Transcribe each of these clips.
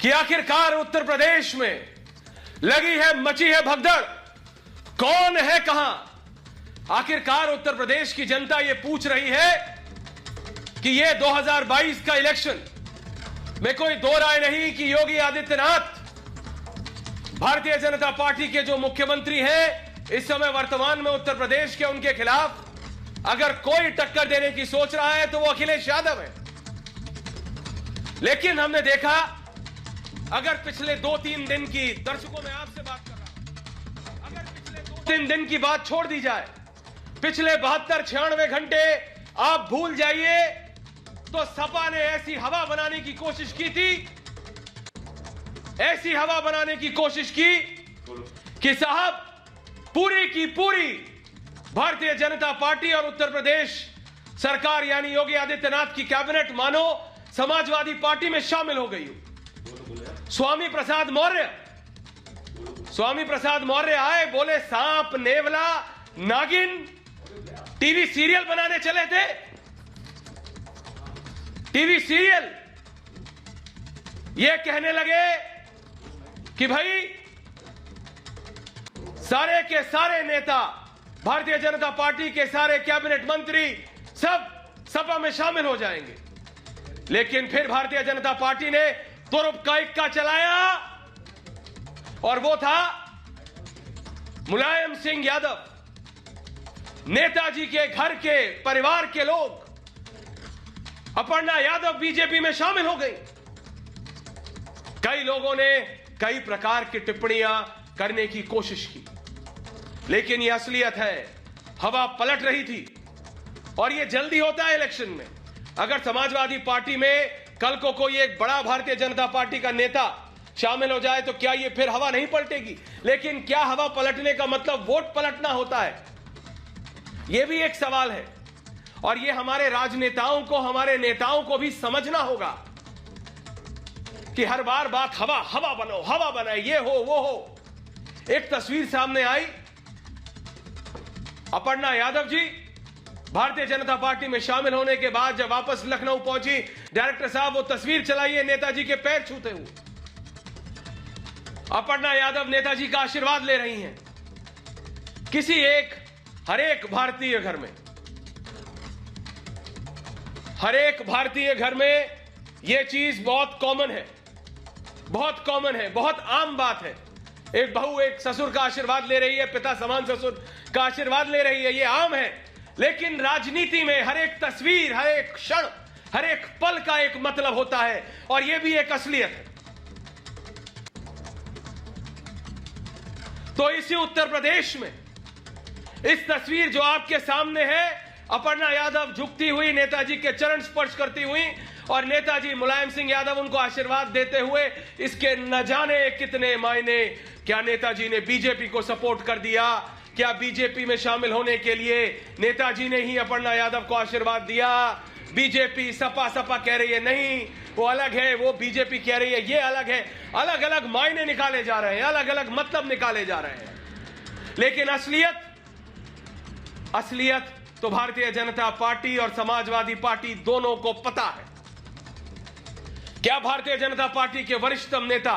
कि आखिरकार उत्तर प्रदेश में लगी है, मची है भगदड़, कौन है कहां। आखिरकार उत्तर प्रदेश की जनता यह पूछ रही है कि यह 2022 का इलेक्शन में कोई दो राय नहीं कि योगी आदित्यनाथ भारतीय जनता पार्टी के जो मुख्यमंत्री हैं इस समय वर्तमान में उत्तर प्रदेश के, उनके खिलाफ अगर कोई टक्कर देने की सोच रहा है तो वो अखिलेश यादव है। लेकिन हमने देखा, अगर पिछले 2-3 दिन की, दर्शकों में आपसे बात कर रहा हूं, अगर पिछले 2-3 दिन की बात छोड़ दी जाए, पिछले 72-96 घंटे आप भूल जाइए, तो सपा ने ऐसी हवा बनाने की कोशिश की थी, ऐसी हवा बनाने की कोशिश की कि साहब पूरी की पूरी भारतीय जनता पार्टी और उत्तर प्रदेश सरकार यानी योगी आदित्यनाथ की कैबिनेट मानो समाजवादी पार्टी में शामिल हो गई। स्वामी प्रसाद मौर्य आए, बोले सांप, नेवला, नागिन टीवी सीरियल बनाने चले थे। टीवी सीरियल ये कहने लगे कि भाई सारे के सारे नेता, भारतीय जनता पार्टी के सारे कैबिनेट मंत्री सब सपा में शामिल हो जाएंगे। लेकिन फिर भारतीय जनता पार्टी ने तुरुप का इक्का चलाया और वो था मुलायम सिंह यादव। नेताजी के घर के परिवार के लोग, अपर्णा यादव बीजेपी में शामिल हो गई। कई लोगों ने कई प्रकार की टिप्पणियां करने की कोशिश की, लेकिन यह असलियत है, हवा पलट रही थी। और यह जल्दी होता है इलेक्शन में। अगर समाजवादी पार्टी में कल को कोई एक बड़ा भारतीय जनता पार्टी का नेता शामिल हो जाए तो क्या यह फिर हवा नहीं पलटेगी? लेकिन क्या हवा पलटने का मतलब वोट पलटना होता है? यह भी एक सवाल है और यह हमारे राजनेताओं को, हमारे नेताओं को भी समझना होगा कि हर बार बात हवा हवा बनो, हवा बनाए, ये हो वो हो। एक तस्वीर सामने आई, अपर्णा यादव जी भारतीय जनता पार्टी में शामिल होने के बाद जब वापस लखनऊ पहुंची, डायरेक्टर साहब वो तस्वीर चलाइए नेताजी के पैर छूते हुए। अपर्णा यादव नेताजी का आशीर्वाद ले रही हैं। किसी एक, हर एक भारतीय घर में, हर एक भारतीय घर में यह चीज बहुत कॉमन है, बहुत कॉमन है, बहुत आम बात है। एक बहू एक ससुर का आशीर्वाद ले रही है, पिता समान ससुर का आशीर्वाद ले रही है, यह आम है। लेकिन राजनीति में हर एक तस्वीर, हर एक क्षण, हर एक पल का एक मतलब होता है और यह भी एक असलियत है। तो इसी उत्तर प्रदेश में इस तस्वीर जो आपके सामने है, अपर्णा यादव झुकती हुई नेताजी के चरण स्पर्श करती हुई और नेताजी मुलायम सिंह यादव उनको आशीर्वाद देते हुए, इसके न जाने कितने मायने। क्या नेताजी ने बीजेपी को सपोर्ट कर दिया? क्या बीजेपी में शामिल होने के लिए नेताजी ने ही अपर्णा यादव को आशीर्वाद दिया? बीजेपी सपा कह रही है नहीं, वो अलग है, वो बीजेपी कह रही है ये अलग है। अलग अलग मायने निकाले जा रहे हैं, अलग अलग मतलब निकाले जा रहे हैं। लेकिन असलियत तो भारतीय जनता पार्टी और समाजवादी पार्टी दोनों को पता है। क्या भारतीय जनता पार्टी के वरिष्ठतम नेता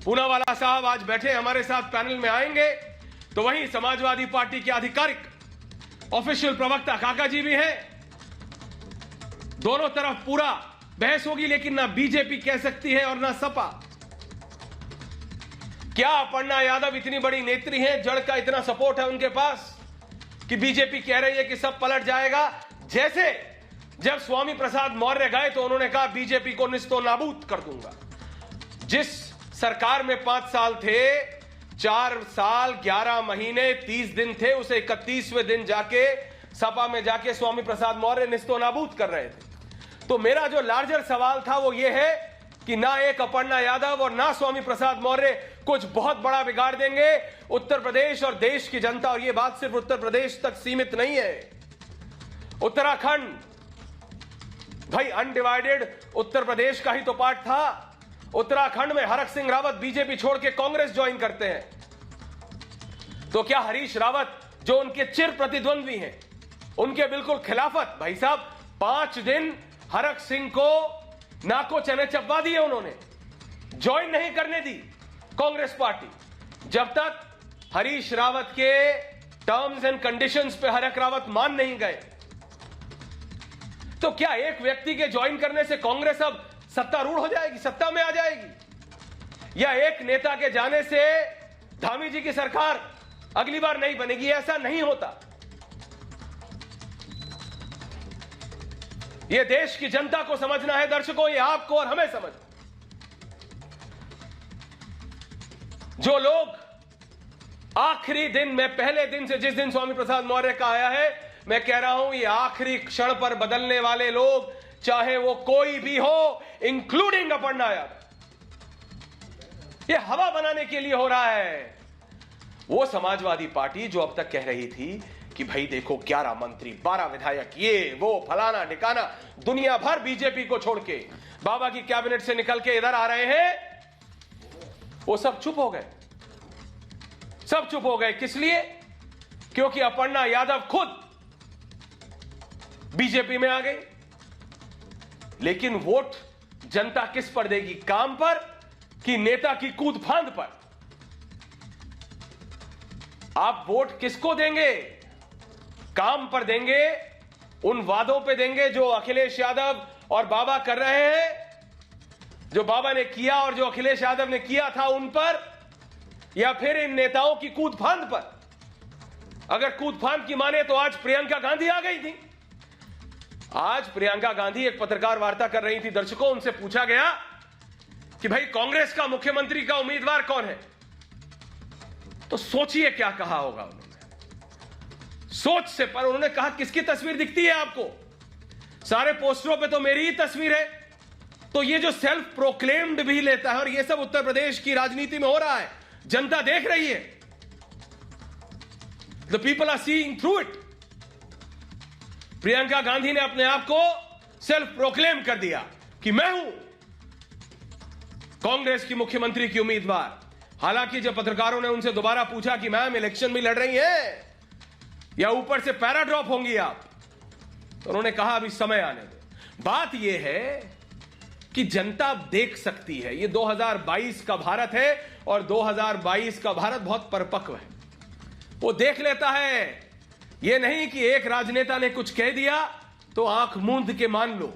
पूनावाला साहब आज बैठे हमारे साथ पैनल में आएंगे, तो वहीं समाजवादी पार्टी के आधिकारिक ऑफिशियल प्रवक्ता काका जी भी हैं। दोनों तरफ पूरा बहस होगी, लेकिन ना बीजेपी कह सकती है और ना सपा। क्या अपर्णा यादव इतनी बड़ी नेत्री हैं, जड़ का इतना सपोर्ट है उनके पास कि बीजेपी कह रही है कि सब पलट जाएगा? जैसे जब स्वामी प्रसाद मौर्य गए तो उन्होंने कहा बीजेपी को निस्तो नाबूद कर दूंगा। जिस सरकार में 5 साल थे, 4 साल 11 महीने 30 दिन थे, उसे 31वें दिन जाके सपा में जाके स्वामी प्रसाद मौर्य निस्तो नाबूद कर रहे थे। तो मेरा जो लार्जर सवाल था वो ये है कि ना एक अपर्णा यादव और ना स्वामी प्रसाद मौर्य कुछ बहुत बड़ा बिगाड़ देंगे उत्तर प्रदेश और देश की जनता। और ये बात सिर्फ उत्तर प्रदेश तक सीमित नहीं है, उत्तराखंड भाई अनडिवाइडेड उत्तर प्रदेश का ही तो पार्ट था। उत्तराखंड में हरक सिंह रावत बीजेपी छोड़ के कांग्रेस ज्वाइन करते हैं। तो क्या हरीश रावत जो उनके चिर प्रतिद्वंद्वी हैं, उनके बिल्कुल खिलाफत, भाई साहब 5 दिन हरक सिंह को नाको चने चबवा दिए उन्होंने। ज्वाइन नहीं करने दी कांग्रेस पार्टी, जब तक हरीश रावत के टर्म्स एंड कंडीशंस पे हरक रावत मान नहीं गए। तो क्या एक व्यक्ति के ज्वाइन करने से कांग्रेस अब सत्तारूढ़ हो जाएगी, सत्ता में आ जाएगी? या एक नेता के जाने से धामी जी की सरकार अगली बार नहीं बनेगी? ऐसा नहीं होता। यह देश की जनता को समझना है दर्शकों, यह आपको और हमें समझ। जो लोग आखिरी दिन में, पहले दिन से जिस दिन स्वामी प्रसाद मौर्य का आया है, मैं कह रहा हूं ये आखिरी क्षण पर बदलने वाले लोग, चाहे वो कोई भी हो, इंक्लूडिंग अपर्णा यादव, ये हवा बनाने के लिए हो रहा है। वो समाजवादी पार्टी जो अब तक कह रही थी कि भाई देखो 11 मंत्री, 12 विधायक, ये वो फलाना ठिकाना, दुनिया भर बीजेपी को छोड़ के बाबा की कैबिनेट से निकल के इधर आ रहे हैं, वो सब चुप हो गए। सब चुप हो गए। किस लिए? क्योंकि अपर्णा यादव खुद बीजेपी में आ गई। लेकिन वोट जनता किस पर देगी? काम पर कि नेता की कूद फांद पर? आप वोट किसको देंगे? काम पर देंगे, उन वादों पे देंगे जो अखिलेश यादव और बाबा कर रहे हैं, जो बाबा ने किया और जो अखिलेश यादव ने किया था उन पर, या फिर इन नेताओं की कूद फांद पर? अगर कूद फांद की माने तो आज प्रियंका गांधी आ गई थी। आज प्रियंका गांधी एक पत्रकार वार्ता कर रही थी दर्शकों, उनसे पूछा गया कि भाई कांग्रेस का मुख्यमंत्री का उम्मीदवार कौन है? तो सोचिए क्या कहा होगा उन्होंने। सोच से पर उन्होंने कहा किसकी तस्वीर दिखती है आपको? सारे पोस्टरों पे तो मेरी ही तस्वीर है। तो ये जो सेल्फ प्रोक्लेम्ड भी लेता है, और ये सब उत्तर प्रदेश की राजनीति में हो रहा है, जनता देख रही है। The people are seeing through it. Priyanka Gandhi ने अपने आप को सेल्फ प्रोक्लेम कर दिया कि मैं हूं कांग्रेस की मुख्यमंत्री की उम्मीदवार। हालांकि जब पत्रकारों ने उनसे दोबारा पूछा कि मैम इलेक्शन में लड़ रही हैं या ऊपर से पैरा ड्रॉप होंगी आप, तो उन्होंने कहा अभी समय आने दो। बात यह है कि जनता देख सकती है। ये 2022 का भारत है और 2022 का भारत बहुत परिपक्व है। वो देख लेता है। ये नहीं कि एक राजनेता ने कुछ कह दिया तो आंख मूंद के मान लो।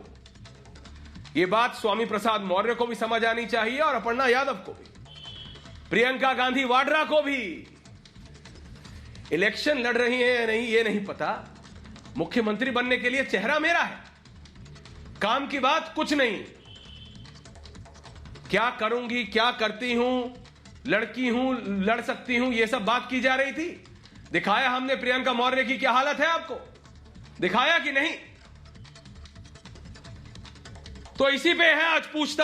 ये बात स्वामी प्रसाद मौर्य को भी समझ आनी चाहिए और अपर्णा यादव को भी, प्रियंका गांधी वाड्रा को भी। इलेक्शन लड़ रही है या नहीं ये नहीं पता। मुख्यमंत्री बनने के लिए चेहरा मेरा है, काम की बात कुछ नहीं। क्या करूंगी, क्या करती हूं, लड़की हूं, लड़ सकती हूं, ये सब बात की जा रही थी। दिखाया हमने प्रियंका मौर्य की क्या हालत है आपको? दिखाया कि नहीं? तो इसी पे है आज पूछता